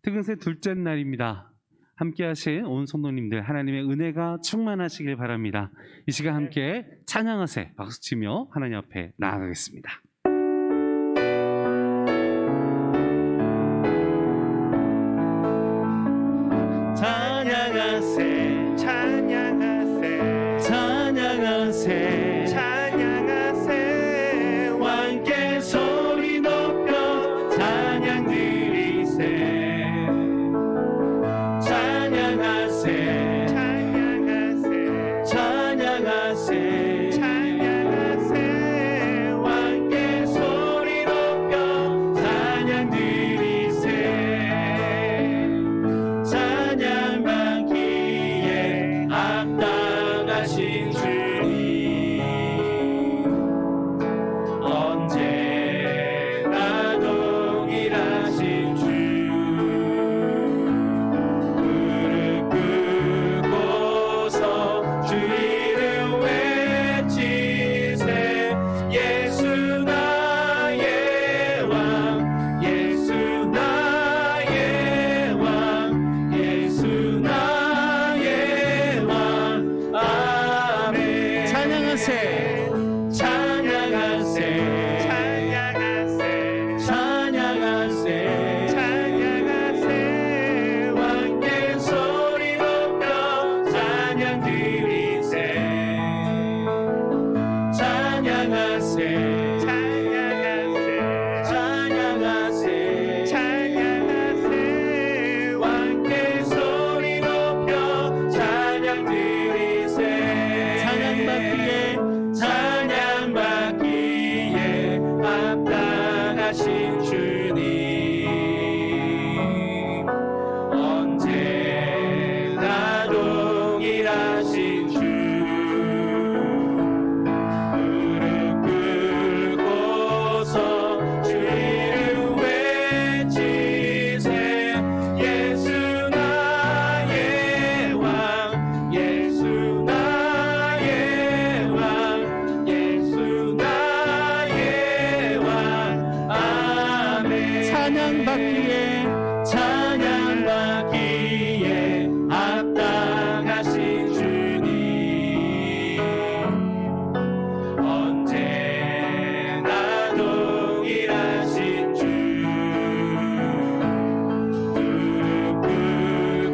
특은세 둘째 날입니다. 함께 하신 온 성도님들 하나님의 은혜가 충만하시길 바랍니다. 이 시간 함께 찬양하세 박수치며 하나님 앞에 나아가겠습니다. 찬양하세 찬양하세 찬양하세 찬양하세 왕께 소리 높여 찬양 드리세 찬양하세 찬양하세 찬양하세 찬양하세 왕께 소리 높여 찬양 드리세 찬양 받기에 합당하신 주님 언제나 동일하신 주 무릎 꿇고서 주 이름 외치세 예수 나의 왕 예수 나의 왕 예수 나의 왕 아멘 찬양하세 찬양하세 찬양하세 찬양하세 찬양하세 왕께 소리 높여 찬양 드리세 찬양하세 찬양하세 찬양하세 찬양하세 왕께 소리 높여 찬양 드리세 찬양 받기에 합당하신 주님 언제나 동일하신 주 무릎 꿇고서 주 이름 외치세 예수 나의 왕 예수 나의 왕 예수 나의 왕 아멘 찬양 받기에 합당하신 주님 언제나 동일하신 주 무릎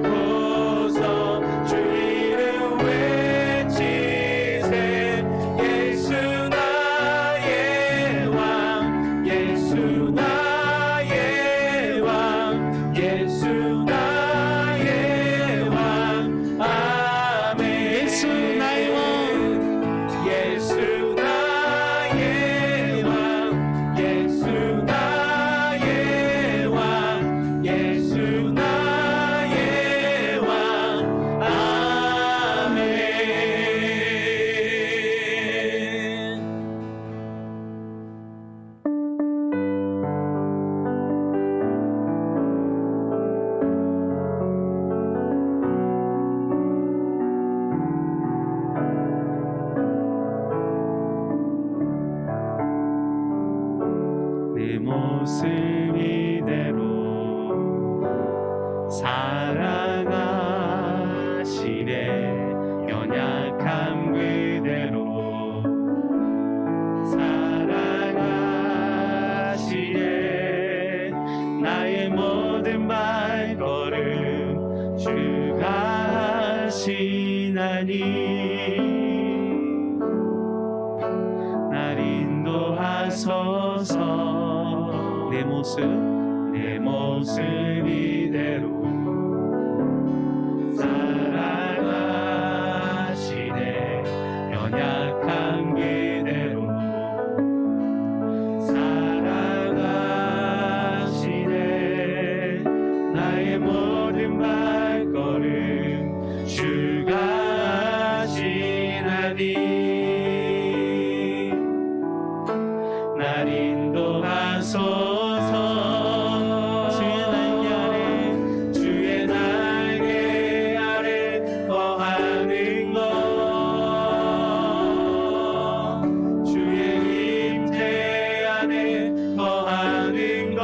꿇고서 주 이름 외치세 예수 나의 왕 예수 나의 왕 예수 나의 왕 아멘 예수 나의 왕 예수 나의 왕 예수 나의 왕 예수 나의 왕 아멘 내 모습 이대로 사랑하시네 연약함 그대로 사랑하시네 나의 모든 발걸음 주가 하시나니 날 인도하소서 내 모습 이대로 사랑하시네 연약한 그대로 사랑하시네 나의 모든 발걸음 주가 하시나니 날 인도하소서 주의 날개 아래 거하는 것 주의 임재 안에 거하는 것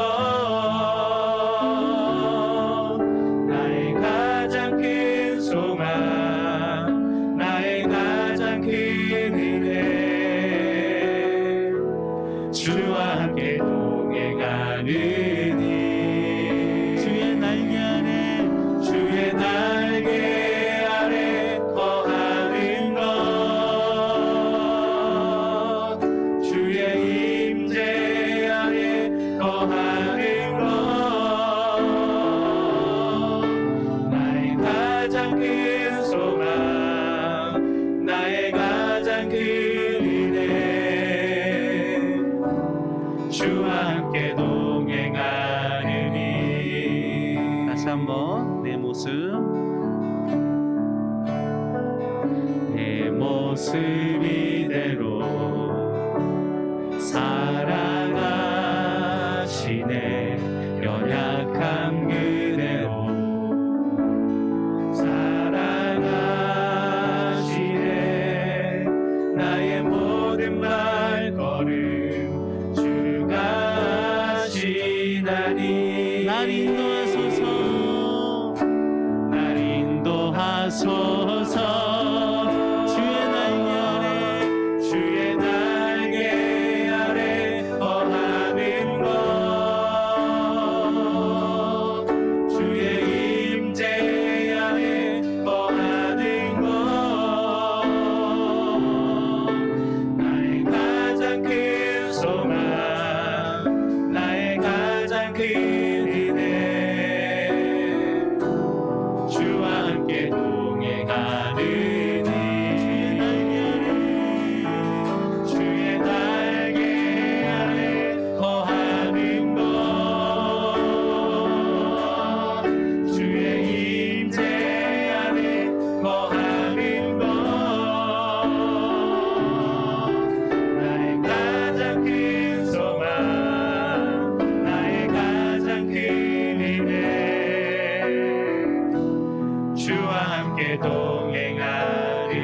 다시 한번 내 모습 이대로 사랑하시네. 연약함 그대로 사랑하시네. 나의 모든 발걸음 주가 하시나니. 날 인도하소서, 날 인도하소서. 주의 날개 아래 거하는 것, 주의 임재 아래 거하는 것, 나의 가장 큰 소망, 나의 가장 큰 은혜, 주와 함께 동행하는 동행하리.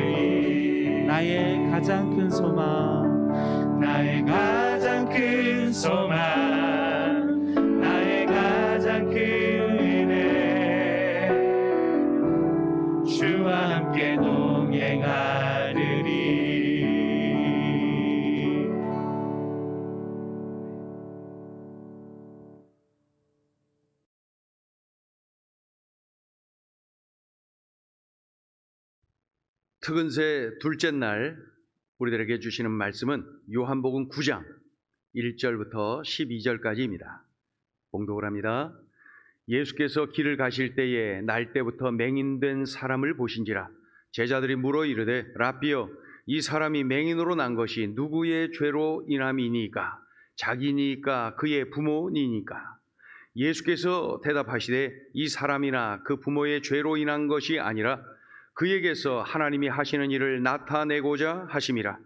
나의 가장 큰 소망, 나의 가장 큰 소망, 나의 가장 큰 은혜, 주와 함께 동행하리리. 특은세 둘째 날 우리들에게 주시는 말씀은 요한복음 9장 1절부터 12절까지입니다. 봉독을 합니다. 예수께서 길을 가실 때에 날 때부터 맹인된 사람을 보신지라. 제자들이 물어 이르되 라삐여, 이 사람이 맹인으로 난 것이 누구의 죄로 인함이니까? 자기니까 그의 부모니니까? 예수께서 대답하시되 이 사람이나 그 부모의 죄로 인한 것이 아니라 그에게서 하나님이 하시는 일을 나타내고자 하심이라.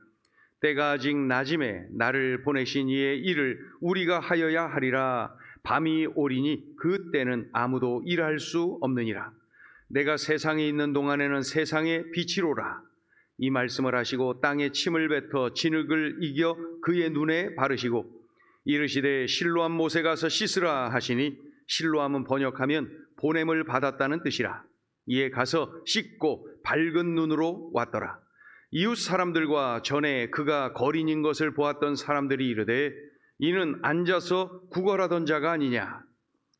때가 아직 낮음에 나를 보내신 이의 일을 우리가 하여야 하리라. 밤이 오리니 그 때는 아무도 일할 수 없느니라. 내가 세상에 있는 동안에는 세상의 빛이로라. 이 말씀을 하시고 땅에 침을 뱉어 진흙을 이겨 그의 눈에 바르시고 이르시되 실로암 못에 가서 씻으라 하시니, 실로암은 번역하면 보냄을 받았다는 뜻이라. 이에 가서 씻고 밝은 눈으로 왔더라. 이웃 사람들과 전에 그가 거린인 것을 보았던 사람들이 이르되 이는 앉아서 구걸하던 자가 아니냐.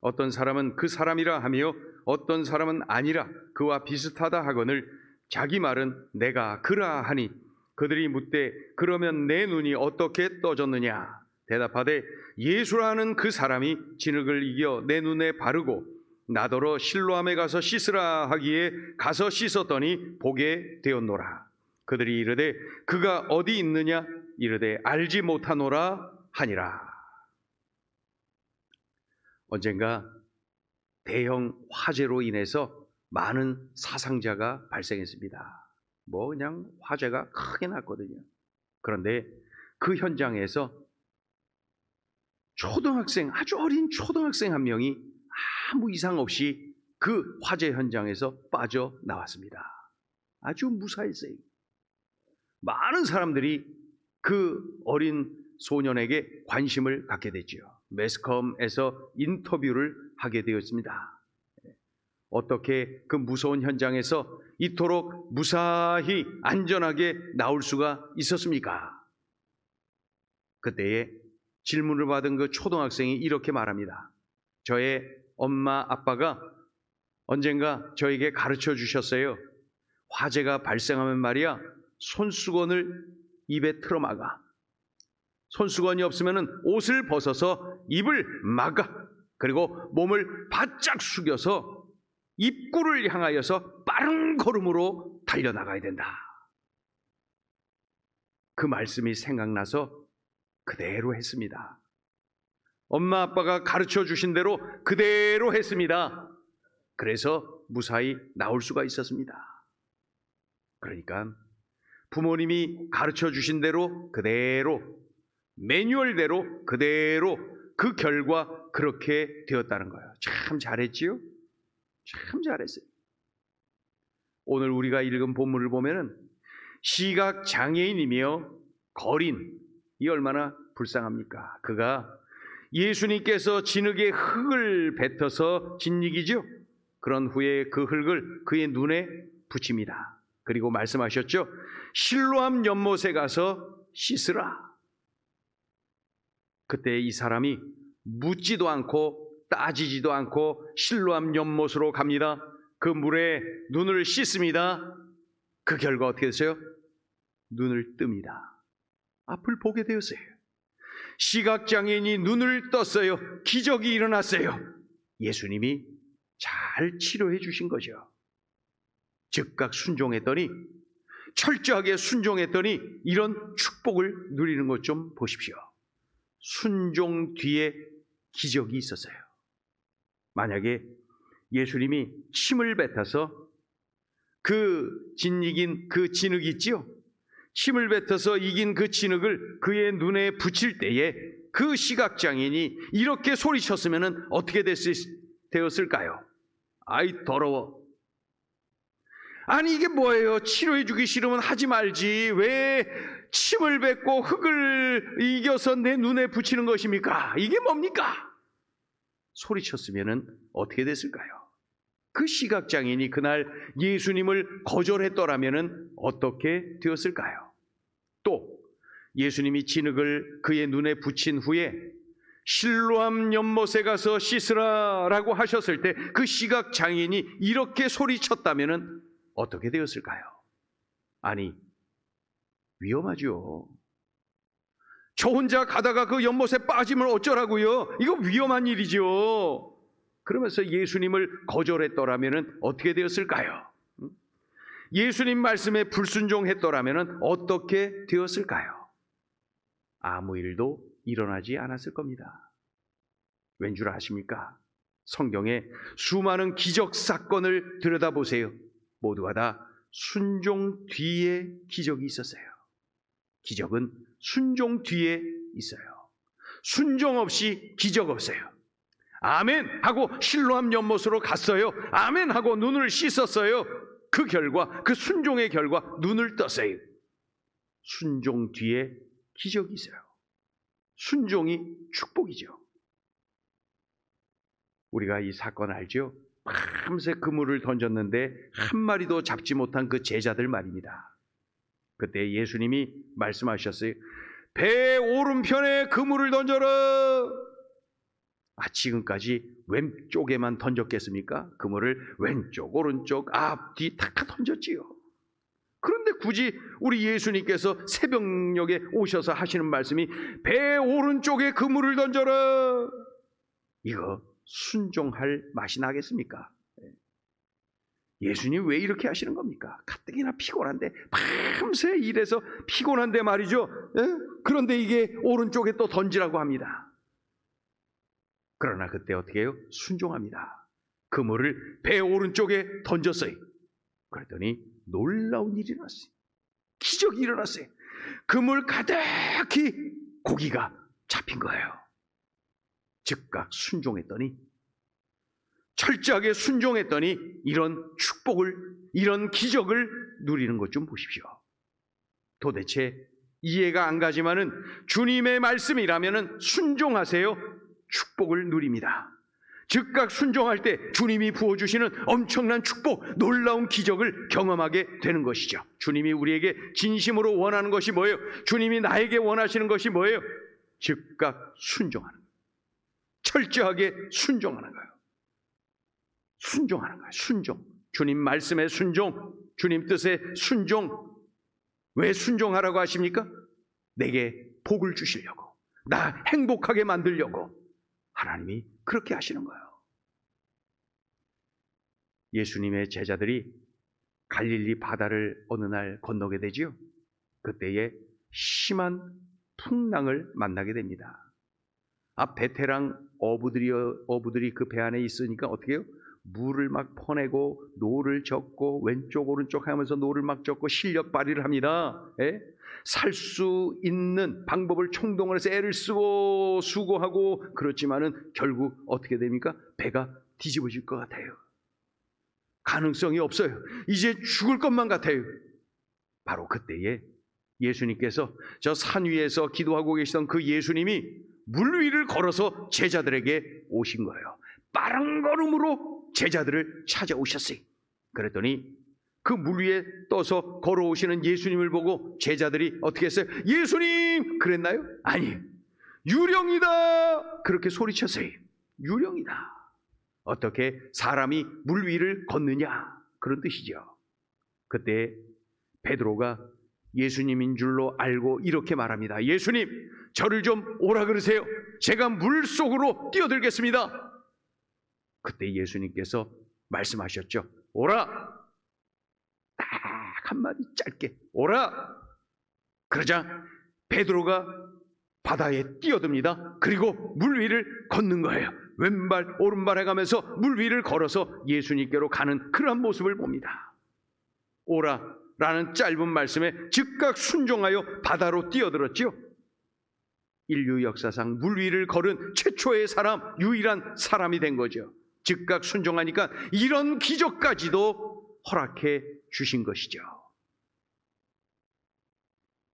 어떤 사람은 그 사람이라 하며 어떤 사람은 아니라 그와 비슷하다 하거늘 자기 말은 내가 그라 하니, 그들이 묻되 그러면 내 눈이 어떻게 떠졌느냐. 대답하되 예수라는 그 사람이 진흙을 이겨 내 눈에 바르고 나더러 실로암에 가서 씻으라 하기에 가서 씻었더니 보게 되었노라. 그들이 이르되 그가 어디 있느냐. 이르되 알지 못하노라 하니라. 언젠가 대형 화재로 인해서 많은 사상자가 발생했습니다. 그냥 화재가 크게 났거든요. 그런데 그 현장에서 초등학생, 아주 어린 초등학생 한 명이 아무 이상 없이 그 화재 현장에서 빠져나왔습니다. 아주 무사했어요. 많은 사람들이 그 어린 소년에게 관심을 갖게 됐죠. 매스컴에서 인터뷰를 하게 되었습니다. 어떻게 그 무서운 현장에서 이토록 무사히 안전하게 나올 수가 있었습니까? 그때에 질문을 받은 그 초등학생이 이렇게 말합니다. 저의 엄마 아빠가 언젠가 저에게 가르쳐 주셨어요. 화재가 발생하면 말이야, 손수건을 입에 틀어막아. 손수건이 없으면 옷을 벗어서 입을 막아. 그리고 몸을 바짝 숙여서 입구를 향하여서 빠른 걸음으로 달려나가야 된다. 그 말씀이 생각나서 그대로 했습니다. 엄마 아빠가 가르쳐 주신 대로 그대로 했습니다. 그래서 무사히 나올 수가 있었습니다. 그러니까 부모님이 가르쳐 주신 대로 그대로, 매뉴얼대로 그대로 그 결과 그렇게 되었다는 거예요. 참 잘했지요? 참 잘했어요. 오늘 우리가 읽은 본문을 보면은 시각 장애인이며 거린, 이 얼마나 불쌍합니까? 그가 예수님께서 진흙에 흙을 뱉어서 진흙이죠. 그런 후에 그 흙을 그의 눈에 붙입니다. 그리고 말씀하셨죠. 실로암 연못에 가서 씻으라. 그때 이 사람이 묻지도 않고 따지지도 않고 실로암 연못으로 갑니다. 그 물에 눈을 씻습니다. 그 결과 어떻게 됐어요? 눈을 뜹니다. 앞을 보게 되었어요. 시각장애인이 눈을 떴어요. 기적이 일어났어요. 예수님이 잘 치료해 주신 거죠. 즉각 순종했더니, 철저하게 순종했더니 이런 축복을 누리는 것 좀 보십시오. 순종 뒤에 기적이 있었어요. 만약에 예수님이 침을 뱉어서 그 진이긴 그 진흙 있지요? 침을 뱉어서 이긴 그 진흙을 그의 눈에 붙일 때에 그 시각장애인이 이렇게 소리쳤으면 어떻게 되었을까요? 아이 더러워. 아니 이게 뭐예요? 치료해 주기 싫으면 하지 말지. 왜 침을 뱉고 흙을 이겨서 내 눈에 붙이는 것입니까? 이게 뭡니까? 소리쳤으면 어떻게 됐을까요? 그 시각장애인이 그날 예수님을 거절했더라면 어떻게 되었을까요? 또 예수님이 진흙을 그의 눈에 붙인 후에 실로암 연못에 가서 씻으라 라고 하셨을 때 그 시각장애인이 이렇게 소리쳤다면 어떻게 되었을까요? 아니, 위험하죠. 저 혼자 가다가 그 연못에 빠지면 어쩌라고요? 이거 위험한 일이죠. 그러면서 예수님을 거절했더라면 어떻게 되었을까요? 예수님 말씀에 불순종했더라면 어떻게 되었을까요? 아무 일도 일어나지 않았을 겁니다. 왠 줄 아십니까? 성경에 수많은 기적 사건을 들여다보세요. 모두가 다 순종 뒤에 기적이 있었어요. 기적은 순종 뒤에 있어요. 순종 없이 기적 없어요. 아멘 하고 실로암 연못으로 갔어요. 아멘 하고 눈을 씻었어요. 그 결과, 그 순종의 결과 눈을 떴어요. 순종 뒤에 기적이 있어요. 순종이 축복이죠. 우리가 이 사건 알죠? 밤새 그물을 던졌는데 한 마리도 잡지 못한 그 제자들 말입니다. 그때 예수님이 말씀하셨어요. 배 오른편에 그물을 던져라. 지금까지 왼쪽에만 던졌겠습니까? 그물을 왼쪽, 오른쪽, 앞, 뒤 다 던졌지요. 그런데 굳이 우리 예수님께서 새벽녘에 오셔서 하시는 말씀이 배 오른쪽에 그물을 던져라. 이거 순종할 맛이 나겠습니까? 예수님 왜 이렇게 하시는 겁니까? 가뜩이나 피곤한데, 밤새 일해서 피곤한데 말이죠. 그런데 이게 오른쪽에 또 던지라고 합니다. 그러나 그때 어떻게 해요? 순종합니다. 그물을 배 오른쪽에 던졌어요. 그랬더니 놀라운 일이 일어났어요. 기적이 일어났어요. 그물 가득히 고기가 잡힌 거예요. 즉각 순종했더니, 철저하게 순종했더니 이런 축복을, 이런 기적을 누리는 것 좀 보십시오. 도대체 이해가 안 가지만은 주님의 말씀이라면은 순종하세요. 축복을 누립니다. 즉각 순종할 때 주님이 부어주시는 엄청난 축복, 놀라운 기적을 경험하게 되는 것이죠. 주님이 우리에게 진심으로 원하는 것이 뭐예요? 주님이 나에게 원하시는 것이 뭐예요? 즉각 순종하는 거예요. 철저하게 순종하는 거예요. 순종하는 거예요. 순종. 주님 말씀에 순종, 주님 뜻에 순종. 왜 순종하라고 하십니까? 내게 복을 주시려고, 나 행복하게 만들려고 하나님이 그렇게 하시는 거예요. 예수님의 제자들이 갈릴리 바다를 어느 날 건너게 되지요. 그때에 심한 풍랑을 만나게 됩니다. 베테랑 어부들이 그 배 안에 있으니까 어떻게 해요? 물을 막 퍼내고 노를 젓고 왼쪽 오른쪽 하면서 노를 막 젓고 실력 발휘를 합니다. 살 수 있는 방법을 총동원해서 애를 쓰고 수고하고 그렇지만은 결국 어떻게 됩니까? 배가 뒤집어질 것 같아요. 가능성이 없어요. 이제 죽을 것만 같아요. 바로 그때에 예수님께서 저 산 위에서 기도하고 계시던 그 예수님이 물 위를 걸어서 제자들에게 오신 거예요. 빠른 걸음으로 제자들을 찾아오셨어요. 그랬더니 그 물 위에 떠서 걸어오시는 예수님을 보고 제자들이 어떻게 했어요? 예수님! 그랬나요? 아니, 유령이다! 그렇게 소리쳤어요. 유령이다. 어떻게 사람이 물 위를 걷느냐? 그런 뜻이죠. 그때 베드로가 예수님인 줄로 알고 이렇게 말합니다. 예수님, 저를 좀 오라 그러세요. 제가 물 속으로 뛰어들겠습니다. 그때 예수님께서 말씀하셨죠. 오라! 딱 한마디 짧게 오라! 그러자 베드로가 바다에 뛰어듭니다. 그리고 물 위를 걷는 거예요. 왼발 오른발 해가면서 물 위를 걸어서 예수님께로 가는 그러한 모습을 봅니다. 오라 라는 짧은 말씀에 즉각 순종하여 바다로 뛰어들었죠. 인류 역사상 물 위를 걸은 최초의 사람, 유일한 사람이 된 거죠. 즉각 순종하니까 이런 기적까지도 허락해 주신 것이죠.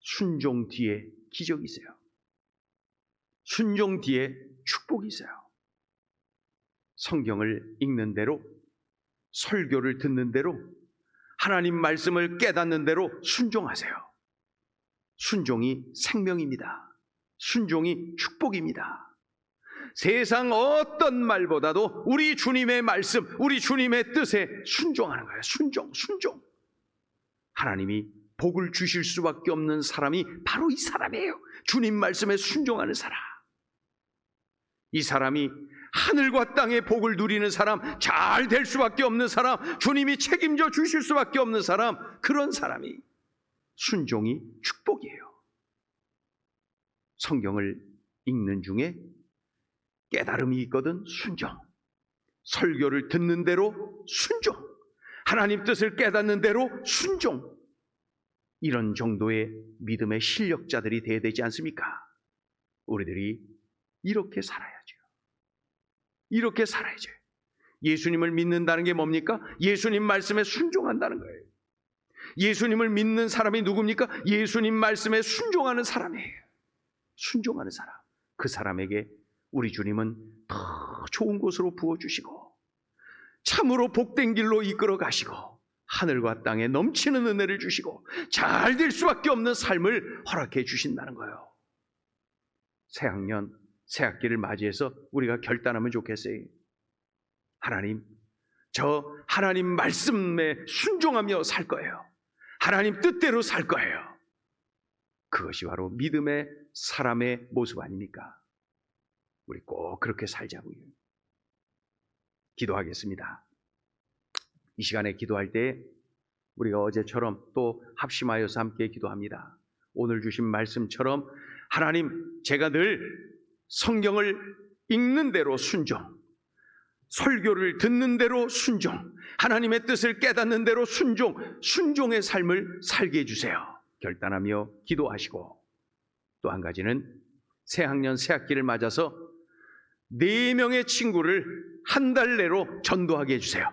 순종 뒤에 기적이 있어요. 순종 뒤에 축복이 있어요. 성경을 읽는 대로, 설교를 듣는 대로, 하나님 말씀을 깨닫는 대로 순종하세요. 순종이 생명입니다. 순종이 축복입니다. 세상 어떤 말보다도 우리 주님의 말씀, 우리 주님의 뜻에 순종하는 거예요. 순종. 하나님이 복을 주실 수밖에 없는 사람이 바로 이 사람이에요. 주님 말씀에 순종하는 사람. 이 사람이 하늘과 땅의 복을 누리는 사람, 잘 될 수밖에 없는 사람, 주님이 책임져 주실 수밖에 없는 사람, 그런 사람이 순종이 축복이에요. 성경을 읽는 중에 깨달음이 있거든 순종. 설교를 듣는 대로 순종. 하나님 뜻을 깨닫는 대로 순종. 이런 정도의 믿음의 실력자들이 되어야 되지 않습니까? 우리들이 이렇게 살아야죠. 이렇게 살아야죠. 예수님을 믿는다는 게 뭡니까? 예수님 말씀에 순종한다는 거예요. 예수님을 믿는 사람이 누굽니까? 예수님 말씀에 순종하는 사람이에요. 순종하는 사람. 그 사람에게 우리 주님은 더 좋은 곳으로 부어주시고 참으로 복된 길로 이끌어 가시고 하늘과 땅에 넘치는 은혜를 주시고 잘 될 수밖에 없는 삶을 허락해 주신다는 거예요. 새학년, 새학기를 맞이해서 우리가 결단하면 좋겠어요. 하나님, 저 하나님 말씀에 순종하며 살 거예요. 하나님 뜻대로 살 거예요. 그것이 바로 믿음의 사람의 모습 아닙니까? 우리 꼭 그렇게 살자고요. 기도하겠습니다. 이 시간에 기도할 때 우리가 어제처럼 또 합심하여서 함께 기도합니다. 오늘 주신 말씀처럼 하나님, 제가 늘 성경을 읽는 대로 순종, 설교를 듣는 대로 순종, 하나님의 뜻을 깨닫는 대로 순종, 순종의 삶을 살게 해주세요. 결단하며 기도하시고, 또 한 가지는 새학년 새학기를 맞아서 4명의 친구를 한 달 내로 전도하게 해주세요.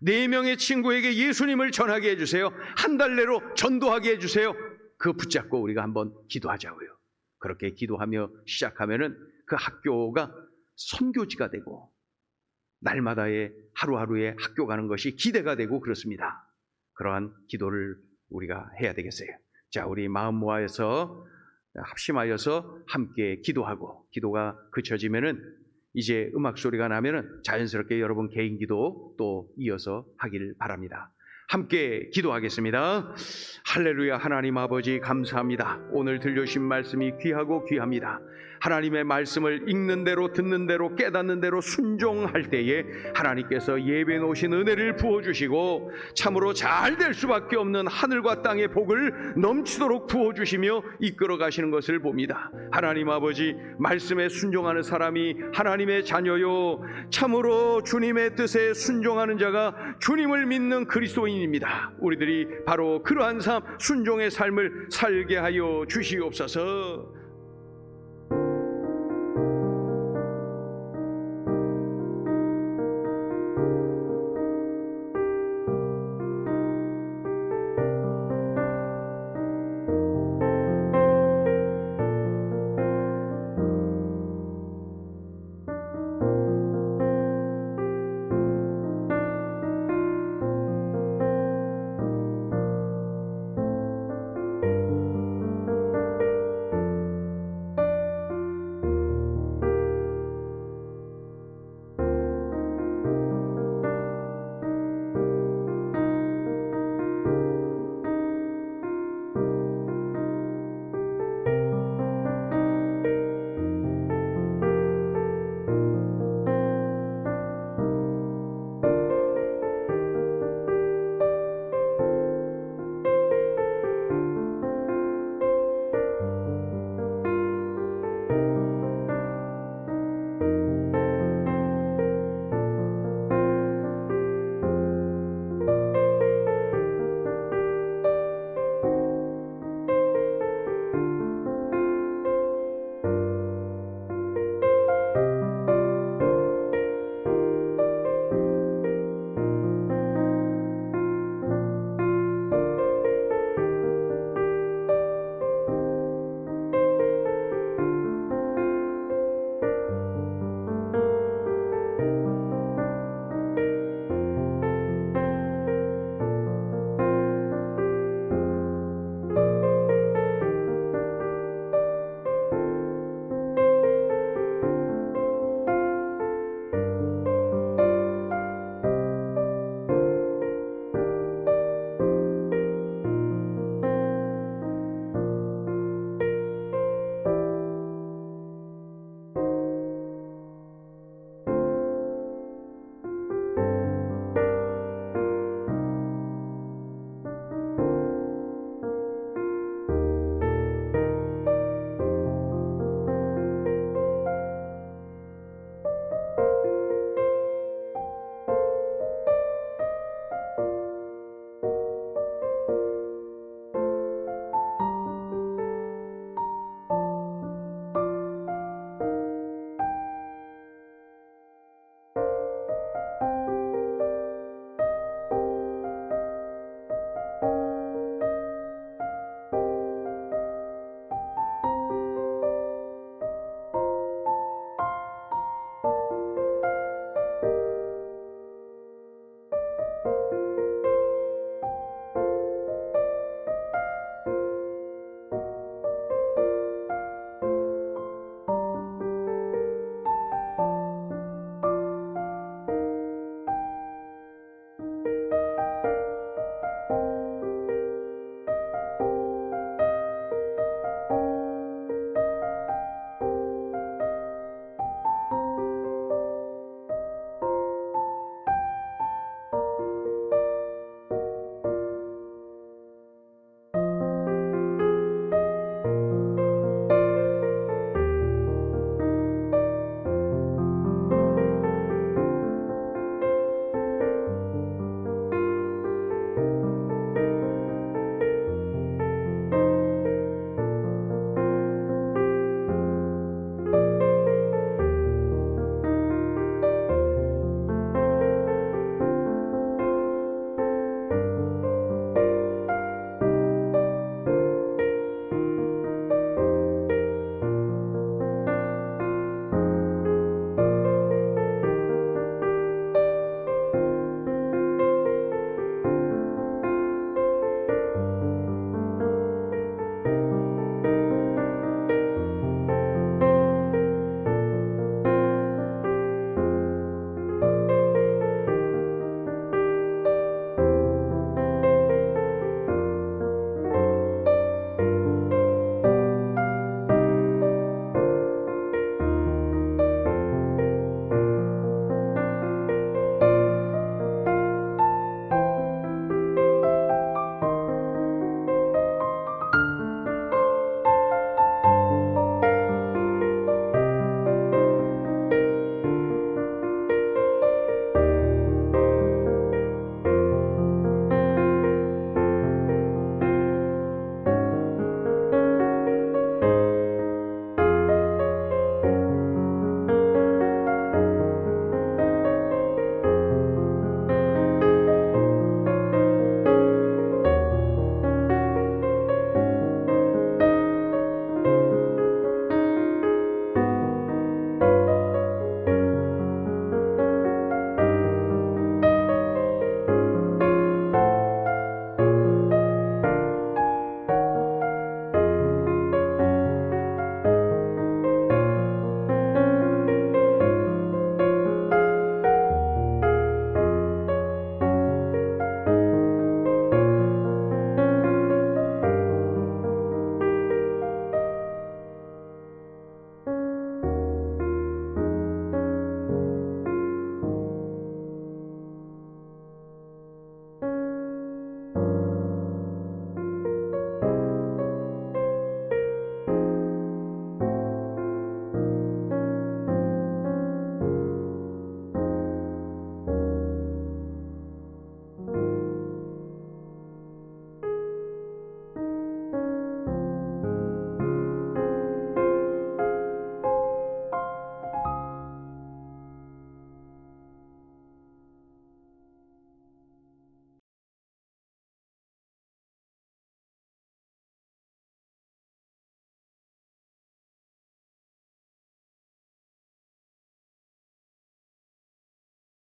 4명의 친구에게 예수님을 전하게 해주세요. 한 달 내로 전도하게 해주세요. 그거 붙잡고 우리가 한번 기도하자고요. 그렇게 기도하며 시작하면은 그 학교가 선교지가 되고 날마다의 하루하루의 학교 가는 것이 기대가 되고 그렇습니다. 그러한 기도를 우리가 해야 되겠어요. 자, 우리 마음 모아서 합심하여서 함께 기도하고, 기도가 그쳐지면은 이제 음악 소리가 나면은 자연스럽게 여러분 개인 기도 또 이어서 하길 바랍니다. 함께 기도하겠습니다. 할렐루야. 하나님 아버지 감사합니다. 오늘 들려주신 말씀이 귀하고 귀합니다. 하나님의 말씀을 읽는 대로 듣는 대로 깨닫는 대로 순종할 때에 하나님께서 예배 놓으신 은혜를 부어주시고 참으로 잘 될 수밖에 없는 하늘과 땅의 복을 넘치도록 부어주시며 이끌어 가시는 것을 봅니다. 하나님 아버지, 말씀에 순종하는 사람이 하나님의 자녀요, 참으로 주님의 뜻에 순종하는 자가 주님을 믿는 그리스도인입니다. 우리들이 바로 그러한 삶, 순종의 삶을 살게 하여 주시옵소서.